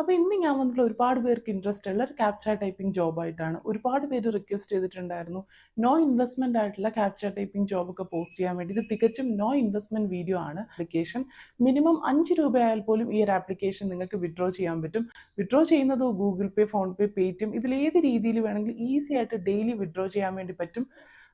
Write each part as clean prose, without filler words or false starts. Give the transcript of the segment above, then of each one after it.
അപ്പോൾ ഇന്ന് ഞാൻ വന്നിട്ടുള്ള ഒരുപാട് പേർക്ക് ഇൻട്രസ്റ്റ് ഉള്ള ഒരു ക്യാപ്ച ടൈപ്പിംഗ് ജോബായിട്ടാണ്. ഒരുപാട് പേര് റിക്വസ്റ്റ് ചെയ്തിട്ടുണ്ടായിരുന്നു. നോ ഇൻവെസ്റ്റ്മെന്റ് ആയിട്ടുള്ള ക്യാപ്ച ടൈപ്പിംഗ് ജോബൊക്കെ പോസ്റ്റ് ചെയ്യാൻ വേണ്ടി. ഇത് തികച്ചും നോ ഇൻവെസ്റ്റ്മെന്റ് വീഡിയോ ആണ്. ആപ്ലിക്കേഷൻ മിനിമം 5 രൂപയായാൽ പോലും ഈ ഒരു ആപ്ലിക്കേഷൻ നിങ്ങൾക്ക് വിഡ്രോ ചെയ്യാൻ പറ്റും. വിഡ്രോ ചെയ്യുന്നത് ഗൂഗിൾ പേ, ഫോൺ പേ, പേടിഎം ഇതിൽ ഏത് രീതിയിൽ വേണമെങ്കിലും ഈസി ആയിട്ട് ഡെയിലി വിഡ്രോ ചെയ്യാൻ വേണ്ടി പറ്റും.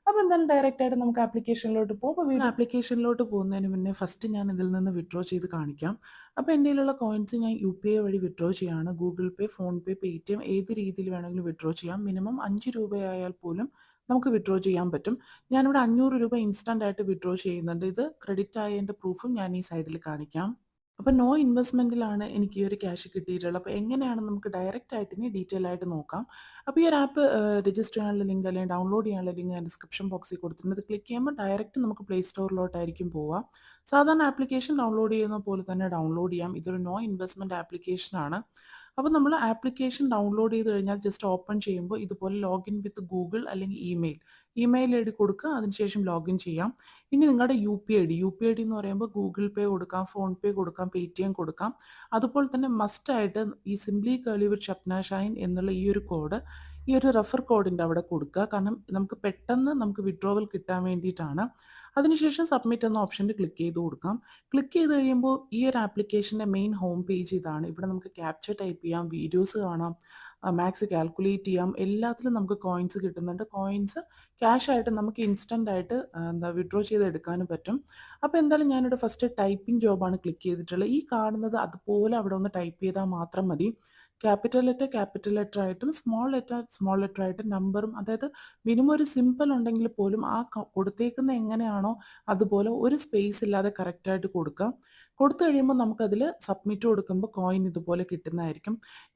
അപ്പോൾ എന്തായാലും ഡയറക്റ്റ് ആയിട്ട് നമുക്ക് ആപ്ലിക്കേഷനിലോട്ട് പോകും. അപ്പോൾ ആപ്ലിക്കേഷനിലോട്ട് പോകുന്നതിന് മുന്നേ ഫസ്റ്റ് ഞാൻ ഇതിൽ നിന്ന് വിഡ്രോ ചെയ്ത് കാണിക്കാം. അപ്പോൾ എൻ്റെ കയ്യിലുള്ള കോയിൻസ് ഞാൻ UPI വഴി വിഡ്രോ ചെയ്യാണ്. ഗൂഗിൾ പേ, ഫോൺ പേ, പേടിഎം ഏത് രീതിയിൽ വേണമെങ്കിലും വിഡ്രോ ചെയ്യാം. മിനിമം 5 രൂപയായാൽ പോലും നമുക്ക് വിഡ്രോ ചെയ്യാൻ പറ്റും. ഞാനിവിടെ 500 രൂപ ഇൻസ്റ്റൻ്റ് ആയിട്ട് വിഡ്രോ ചെയ്യുന്നുണ്ട്. ഇത് ക്രെഡിറ്റ് ആയതിൻ്റെ പ്രൂഫും ഞാൻ ഈ സൈഡിൽ കാണിക്കാം. അപ്പോൾ നോ ഇൻവെസ്റ്റ്മെൻറ്റിലാണ് എനിക്ക് ഈ ഒരു ക്യാഷ് കിട്ടിയിട്ടുള്ളത്. അപ്പോൾ എങ്ങനെയാണ് നമുക്ക് ഡയറക്റ്റ് ആയിട്ട് ഇനി ഡീറ്റെയിൽ ആയിട്ട് നോക്കാം. അപ്പോൾ ഈ ഒരു ആപ്പ് രജിസ്റ്റർ ചെയ്യാനുള്ള ലിങ്ക് അല്ലെങ്കിൽ ഡൗൺലോഡ് ചെയ്യാനുള്ള ലിങ്ക് ഞാൻ ഡിസ്ക്രിപ്ഷൻ ബോക്സിൽ കൊടുത്തിട്ടുണ്ട്. ഇത് ക്ലിക്ക് ചെയ്യുമ്പോൾ ഡയറക്റ്റ് നമുക്ക് പ്ലേ സ്റ്റോറിലോട്ടായിരിക്കും പോവുക. സാധാരണ ആപ്ലിക്കേഷൻ ഡൗൺലോഡ് ചെയ്യുന്ന പോലെ തന്നെ ഡൗൺലോഡ് ചെയ്യാം. ഇതൊരു നോ ഇൻവെസ്റ്റ്മെൻറ്റ് ആപ്ലിക്കേഷനാണ്. അപ്പോൾ നമ്മൾ ആപ്ലിക്കേഷൻ ഡൗൺലോഡ് ചെയ്ത് കഴിഞ്ഞാൽ ജസ്റ്റ് ഓപ്പൺ ചെയ്യുമ്പോൾ ഇതുപോലെ ലോഗിൻ വിത്ത് ഗൂഗിൾ അല്ലെങ്കിൽ ഇമെയിൽ ID കൊടുക്കുക. അതിനുശേഷം ലോഗിൻ ചെയ്യാം. ഇനി നിങ്ങളുടെ UPI ID എന്ന് പറയുമ്പോൾ ഗൂഗിൾ പേ കൊടുക്കാം, ഫോൺ പേ കൊടുക്കാം, പേടിഎം കൊടുക്കാം. അതുപോലെ തന്നെ മസ്റ്റായിട്ട് ഈ സിംപ്ലി കേർലി വിത്ത് ഷപ്ന ഷൈൻ എന്നുള്ള ഈ ഒരു കോഡ്, ഈ ഒരു റെഫർ കോഡിൻ്റെ അവിടെ കൊടുക്കുക. കാരണം നമുക്ക് പെട്ടെന്ന് നമുക്ക് വിഡ്രോവൽ കിട്ടാൻ വേണ്ടിയിട്ടാണ്. അതിനുശേഷം സബ്മിറ്റ് എന്ന ഓപ്ഷനിൽ ക്ലിക്ക് ചെയ്ത് കൊടുക്കാം. ക്ലിക്ക് ചെയ്ത് കഴിയുമ്പോൾ ഈ ഒരു ആപ്ലിക്കേഷൻ്റെ മെയിൻ ഹോം പേജ് ഇതാണ്. ഇവിടെ നമുക്ക് ക്യാപ്ച ടൈപ്പ് ചെയ്യാം, വീഡിയോസ് കാണാം, മാത്സ് കാൽക്കുലേറ്റ് ചെയ്യാം. എല്ലാത്തിലും നമുക്ക് കോയിൻസ് കിട്ടുന്നുണ്ട്. കോയിൻസ് ക്യാഷ് ആയിട്ട് നമുക്ക് ഇൻസ്റ്റൻ്റ് ആയിട്ട് വിഡ്രോ ചെയ്ത് എടുക്കാനും പറ്റും. അപ്പോൾ എന്തായാലും ഞാനിവിടെ ഫസ്റ്റ് ടൈപ്പിംഗ് ജോബാണ് ക്ലിക്ക് ചെയ്തിട്ടുള്ളത്. ഈ കാണുന്നത് അതുപോലെ അവിടെ ഒന്ന് ടൈപ്പ് ചെയ്താൽ മാത്രം മതി. ക്യാപിറ്റൽ ലെറ്റർ ആയിട്ടും സ്മോൾ ലെറ്റർ ആയിട്ടും നമ്പറും, അതായത് മിനിമം ഒരു സിമ്പിൾ ഉണ്ടെങ്കിൽ പോലും ആ കൊടുത്തേക്കുന്ന എങ്ങനെയാണോ അതുപോലെ ഒരു സ്പേസ് ഇല്ലാതെ കറക്റ്റായിട്ട് കൊടുക്കുക. കൊടുത്തു കഴിയുമ്പോൾ നമുക്കതിൽ സബ്മിറ്റ് കൊടുക്കുമ്പോൾ കോയിൻ ഇതുപോലെ കിട്ടുന്നതായിരിക്കും.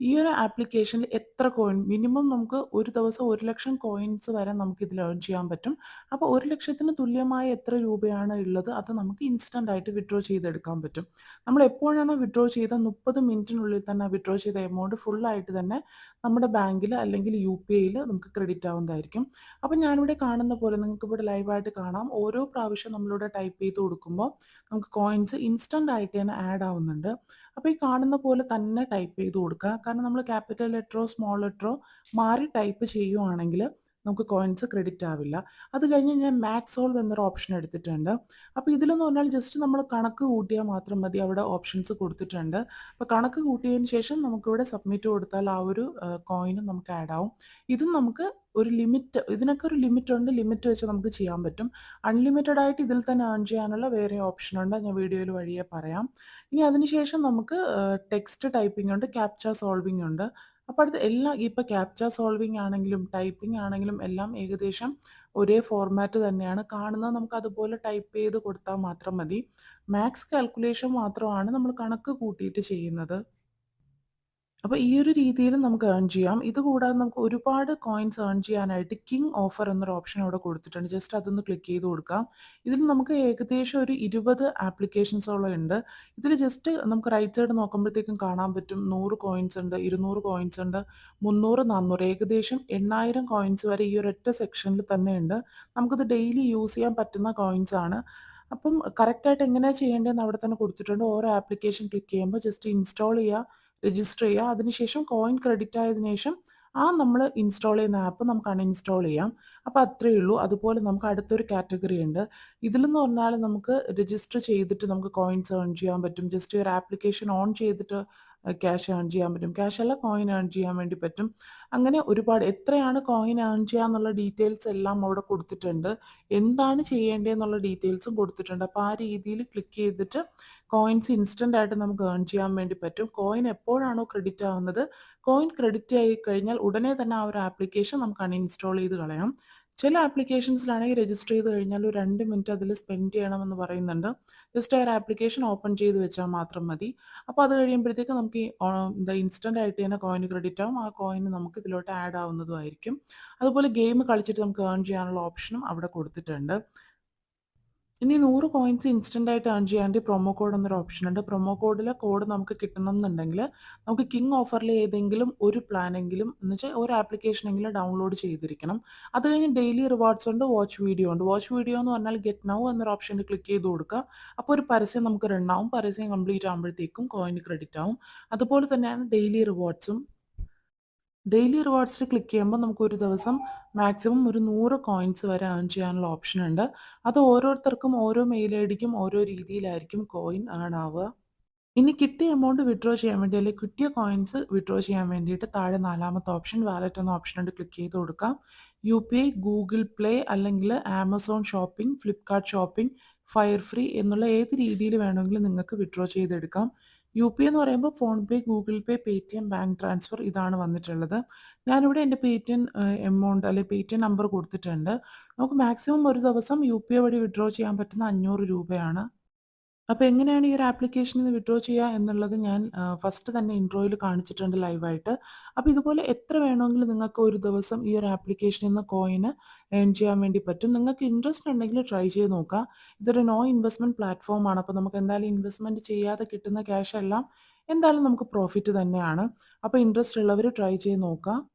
ഈ ഒരു ആപ്ലിക്കേഷനിൽ എത്ര കോയിൻ മിനിമം നമുക്ക് ഒരു ദിവസം 1,00,000 കോയിൻസ് വരെ നമുക്കിതിൽ ഏൺ ചെയ്യാൻ പറ്റും. അപ്പോൾ 1,00,000 തുല്യമായ എത്ര രൂപയാണ് ഉള്ളത് അത് നമുക്ക് ഇൻസ്റ്റൻ്റ് ആയിട്ട് വിഡ്രോ ചെയ്തെടുക്കാൻ പറ്റും. നമ്മൾ എപ്പോഴാണോ വിഡ്രോ ചെയ്ത 30 മിനിറ്റിനുള്ളിൽ തന്നെ വിഡ്രോ ചെയ്ത എമൗണ്ട് ഫുള്ളായിട്ട് തന്നെ നമ്മുടെ ബാങ്കിൽ അല്ലെങ്കിൽ UPIയിൽ നമുക്ക് ക്രെഡിറ്റ് ആവുന്നതായിരിക്കും. അപ്പോൾ ഞാനിവിടെ കാണുന്ന പോലെ നിങ്ങൾക്ക് ഇവിടെ ലൈവായിട്ട് കാണാം. ഓരോ പ്രാവശ്യം നമ്മളിവിടെ ടൈപ്പ് ചെയ്ത് കൊടുക്കുമ്പോൾ നമുക്ക് കോയിൻസ് ഇൻസ്റ്റൻ്റ് ആയിട്ട് തന്നെ ആഡ് ആവുന്നുണ്ട്. അപ്പോൾ ഈ കാണുന്ന പോലെ തന്നെ ടൈപ്പ് ചെയ്ത് കൊടുക്കുക. കാരണം നമ്മൾ ക്യാപിറ്റൽ ലെറ്ററോ സ്മോൾ ലെറ്ററോ മാറി ടൈപ്പ് ചെയ്യുവാണെങ്കിൽ നമുക്ക് കോയിൻസ് ക്രെഡിറ്റ് ആവില്ല. അത് കഴിഞ്ഞ് ഞാൻ മാക്സ് സോൾവ് എന്നൊരു ഓപ്ഷൻ എടുത്തിട്ടുണ്ട്. അപ്പോൾ ഇതിലെന്ന് പറഞ്ഞാൽ ജസ്റ്റ് നമ്മൾ കണക്ക് കൂട്ടിയാൽ മാത്രം മതി. അവിടെ ഓപ്ഷൻസ് കൊടുത്തിട്ടുണ്ട്. അപ്പോൾ കണക്ക് കൂട്ടിയതിന് ശേഷം നമുക്കിവിടെ സബ്മിറ്റ് കൊടുത്താൽ ആ ഒരു കോയിനും നമുക്ക് ആഡ് ആവും. ഇതും നമുക്ക് ഒരു ലിമിറ്റ്, ഇതിനൊക്കെ ഒരു ലിമിറ്റ് ഉണ്ട്. ലിമിറ്റ് വെച്ച് നമുക്ക് ചെയ്യാൻ പറ്റും. അൺലിമിറ്റഡ് ആയിട്ട് ഇതിൽ തന്നെ ഏൺ ചെയ്യാനുള്ള വേറെ ഓപ്ഷൻ ഉണ്ട്. ഞാൻ വീഡിയോയിൽ വഴിയെ പറയാം. ഇനി അതിനുശേഷം നമുക്ക് ടെക്സ്റ്റ് ടൈപ്പിംഗ് ഉണ്ട്, ക്യാപ്ച സോൾവിംഗ് ഉണ്ട്. അപ്പോൾ അടുത്ത് എല്ലാം ഇപ്പോൾ ക്യാപ്ച സോൾവിംഗ് ആണെങ്കിലും ടൈപ്പിംഗ് ആണെങ്കിലും എല്ലാം ഏകദേശം ഒരേ ഫോർമാറ്റ് തന്നെയാണ് കാണുന്നത്. നമുക്ക് അതുപോലെ ടൈപ്പ് ചെയ്ത് കൊടുത്താൽ മാത്രം മതി. മാത്സ് കാൽക്കുലേഷൻ മാത്രമാണ് നമ്മൾ കണക്ക് കൂട്ടിയിട്ട് ചെയ്യുന്നത്. അപ്പോൾ ഈ ഒരു രീതിയിൽ നമുക്ക് ഏൺ ചെയ്യാം. ഇതുകൂടാതെ നമുക്ക് ഒരുപാട് കോയിൻസ് ഏൺ ചെയ്യാനായിട്ട് കിങ് ഓഫർ എന്നൊരു ഓപ്ഷൻ അവിടെ കൊടുത്തിട്ടുണ്ട്. ജസ്റ്റ് അതൊന്ന് ക്ലിക്ക് ചെയ്ത് കൊടുക്കാം. ഇതിൽ നമുക്ക് ഏകദേശം ഒരു 20 ആപ്ലിക്കേഷൻസോളം ഉണ്ട്. ഇതിൽ ജസ്റ്റ് നമുക്ക് റൈറ്റ് സൈഡ് നോക്കുമ്പോഴത്തേക്കും കാണാൻ പറ്റും 100 കോയിൻസ് ഉണ്ട്, 200 കോയിൻസ് ഉണ്ട്, 300, 400 ഏകദേശം 8,000 കോയിൻസ് വരെ ഈ ഒരൊറ്റ സെക്ഷനിൽ തന്നെ ഉണ്ട്. നമുക്കിത് ഡെയിലി യൂസ് ചെയ്യാൻ പറ്റുന്ന കോയിൻസ് ആണ്. അപ്പം കറക്റ്റായിട്ട് എങ്ങനെയാണ് ചെയ്യേണ്ടതെന്ന് അവിടെ തന്നെ കൊടുത്തിട്ടുണ്ട്. ഓരോ ആപ്ലിക്കേഷൻ ക്ലിക്ക് ചെയ്യുമ്പോൾ ജസ്റ്റ് ഇൻസ്റ്റാൾ ചെയ്യുക, രജിസ്റ്റർ ചെയ്യുക. അതിനുശേഷം കോയിൻ ക്രെഡിറ്റ് ആയതിനു ശേഷം നമ്മൾ ഇൻസ്റ്റാൾ ചെയ്യുന്ന ആപ്പ് നമുക്ക് അൺഇൻസ്റ്റാൾ ചെയ്യാം. അപ്പോൾ അത്രയേ ഉള്ളൂ. അതുപോലെ നമുക്ക് അടുത്തൊരു കാറ്റഗറി ഉണ്ട്. ഇതിലെന്ന് പറഞ്ഞാൽ നമുക്ക് രജിസ്റ്റർ ചെയ്തിട്ട് നമുക്ക് കോയിൻസ് ഏൺ ചെയ്യാൻ പറ്റും. ജസ്റ്റ് ഒരു ആപ്ലിക്കേഷൻ ഓൺ ചെയ്തിട്ട് ക്യാഷ് ഏൺ ചെയ്യാൻ പറ്റും. ക്യാഷ് അല്ല, കോയിൻ ഏൺ ചെയ്യാൻ വേണ്ടി പറ്റും. അങ്ങനെ ഒരുപാട് എത്രയാണ് കോയിൻ ഏൺ ചെയ്യുക എന്നുള്ള ഡീറ്റെയിൽസ് എല്ലാം അവിടെ കൊടുത്തിട്ടുണ്ട്. എന്താണ് ചെയ്യേണ്ടതെന്നുള്ള ഡീറ്റെയിൽസും കൊടുത്തിട്ടുണ്ട്. അപ്പോൾ ആ രീതിയിൽ ക്ലിക്ക് ചെയ്തിട്ട് കോയിൻസ് ഇൻസ്റ്റൻ്റ് ആയിട്ട് നമുക്ക് ഏൺ ചെയ്യാൻ വേണ്ടി പറ്റും. കോയിൻ എപ്പോഴാണോ ക്രെഡിറ്റ് ആവുന്നത്, കോയിൻ ക്രെഡിറ്റ് ആയി കഴിഞ്ഞാൽ ഉടനെ തന്നെ ആ ഒരു ആപ്ലിക്കേഷൻ നമുക്ക് അൺഇൻസ്റ്റാൾ ചെയ്ത് കളയാം. ചില ആപ്ലിക്കേഷൻസിലാണെങ്കിൽ രജിസ്റ്റർ ചെയ്ത് കഴിഞ്ഞാൽ ഒരു 2 മിനിറ്റ് അതിൽ സ്പെൻഡ് ചെയ്യണമെന്ന് പറയുന്നുണ്ട്. ജസ്റ്റ് ആ ഒരു ആപ്ലിക്കേഷൻ ഓപ്പൺ ചെയ്ത് വെച്ചാൽ മാത്രം മതി. അപ്പോൾ അത് കഴിയുമ്പോഴത്തേക്ക് നമുക്ക് ഈ ഇൻസ്റ്റൻ്റ് ആയിട്ട് തന്നെ കോയിൻ ക്രെഡിറ്റ് ആവും. ആ കോയിൻ നമുക്ക് ഇതിലോട്ട് ആഡ് ആവുന്നതുമായിരിക്കും. അതുപോലെ ഗെയിം കളിച്ചിട്ട് നമുക്ക് ഏൺ ചെയ്യാനുള്ള ഓപ്ഷനും അവിടെ കൊടുത്തിട്ടുണ്ട്. ഇനി 100 കോയിൻസ് ഇൻസ്റ്റന്റ് ആയിട്ട് ഏൺ ചെയ്യാൻ വേണ്ടി പ്രൊമോ കോഡ് എന്നൊരു ഓപ്ഷൻ ഉണ്ട്. പ്രൊമോ കോഡിലെ കോഡ് നമുക്ക് കിട്ടണമെന്നുണ്ടെങ്കിൽ നമുക്ക് കിങ് ഓഫറിൽ ഏതെങ്കിലും ഒരു പ്ലാനെങ്കിലും എന്ന് വെച്ചാൽ ഒരു ആപ്ലിക്കേഷനെങ്കിലും ഡൗൺലോഡ് ചെയ്തിരിക്കണം. അത് കഴിഞ്ഞ് ഡെയിലി റിവാർഡ്സ് ഉണ്ട്, വാച്ച് വീഡിയോ ഉണ്ട്. വാച്ച് വീഡിയോ എന്ന് പറഞ്ഞാൽ ഗെറ്റ് നൗ എന്നൊരു ഓപ്ഷനിൽ ക്ലിക്ക് ചെയ്ത് കൊടുക്കുക. അപ്പോൾ ഒരു പരസ്യം നമുക്ക് റൺ ആവും. പരസ്യം കംപ്ലീറ്റ് ആകുമ്പോഴത്തേക്കും കോയിൻ ക്രെഡിറ്റ് ആവും. അതുപോലെ തന്നെയാണ് ഡെയിലി റിവാർഡ്സും. ഡെയിലി റിവാർഡ്സിൽ ക്ലിക്ക് ചെയ്യുമ്പോൾ നമുക്ക് ഒരു ദിവസം മാക്സിമം ഒരു 100 കോയിൻസ് വരെ ഏൺ ചെയ്യാനുള്ള ഓപ്ഷൻ ഉണ്ട്. അത് ഓരോരുത്തർക്കും ഓരോ മെയിൽ ഐ ഡിക്കും ഓരോ രീതിയിലായിരിക്കും കോയിൻ ഏൺ ആവുക. ഇനി കിട്ടിയ എമൗണ്ട് വിഡ്രോ ചെയ്യാൻ വേണ്ടി അല്ലെങ്കിൽ കിട്ടിയ കോയിൻസ് വിഡ്രോ ചെയ്യാൻ വേണ്ടിയിട്ട് താഴെ നാലാമത്തെ ഓപ്ഷൻ വാലറ്റ് എന്ന ഓപ്ഷൻ ഉണ്ട്, ക്ലിക്ക് ചെയ്ത് കൊടുക്കാം. U P I, Google Play അല്ലെങ്കിൽ Amazon shopping, Flipkart shopping, fire free എന്നുള്ള ഏത് രീതിയിൽ വേണമെങ്കിലും നിങ്ങൾക്ക് വിഡ്രോ ചെയ്തെടുക്കാം. യു പി എന്ന് പറയുമ്പോൾ ഫോൺ പേ, ഗൂഗിൾ പേ, പേടിഎം, ബാങ്ക് ട്രാൻസ്ഫർ ഇതാണ് വന്നിട്ടുള്ളത്. ഞാനിവിടെ എൻ്റെ പേടിഎം എമൗണ്ട് അല്ലെങ്കിൽ പേടിഎം നമ്പർ കൊടുത്തിട്ടുണ്ട്. നമുക്ക് മാക്സിമം ഒരു ദിവസം യു പി ഐ വഴി വിഡ്രോ ചെയ്യാൻ പറ്റുന്ന 500 രൂപയാണ്. അപ്പോൾ എങ്ങനെയാണ് ഈ ഒരു ആപ്ലിക്കേഷനിൽ നിന്ന് വിഡ്രോ ചെയ്യുക എന്നുള്ളത് ഞാൻ ഫസ്റ്റ് തന്നെ ഇൻട്രോയിൽ കാണിച്ചിട്ടുണ്ട് ലൈവായിട്ട്. അപ്പോൾ ഇതുപോലെ എത്ര വേണമെങ്കിലും നിങ്ങൾക്ക് ഒരു ദിവസം ഈ ഒരു ആപ്ലിക്കേഷനിൽ നിന്ന് കോയിന് ഏൺ ചെയ്യാൻ വേണ്ടി പറ്റും. നിങ്ങൾക്ക് ഇൻട്രസ്റ്റ് ഉണ്ടെങ്കിൽ ട്രൈ ചെയ്ത് നോക്കുക. ഇതൊരു നോ ഇൻവെസ്റ്റ്മെൻറ്റ് പ്ലാറ്റ്ഫോമാണ്. അപ്പോൾ നമുക്ക് എന്തായാലും ഇൻവെസ്റ്റ്മെൻറ്റ് ചെയ്യാതെ കിട്ടുന്ന ക്യാഷ് എല്ലാം എന്തായാലും നമുക്ക് പ്രോഫിറ്റ് തന്നെയാണ്. അപ്പോൾ ഇൻട്രസ്റ്റ് ഉള്ളവർ ട്രൈ ചെയ്ത് നോക്കുക.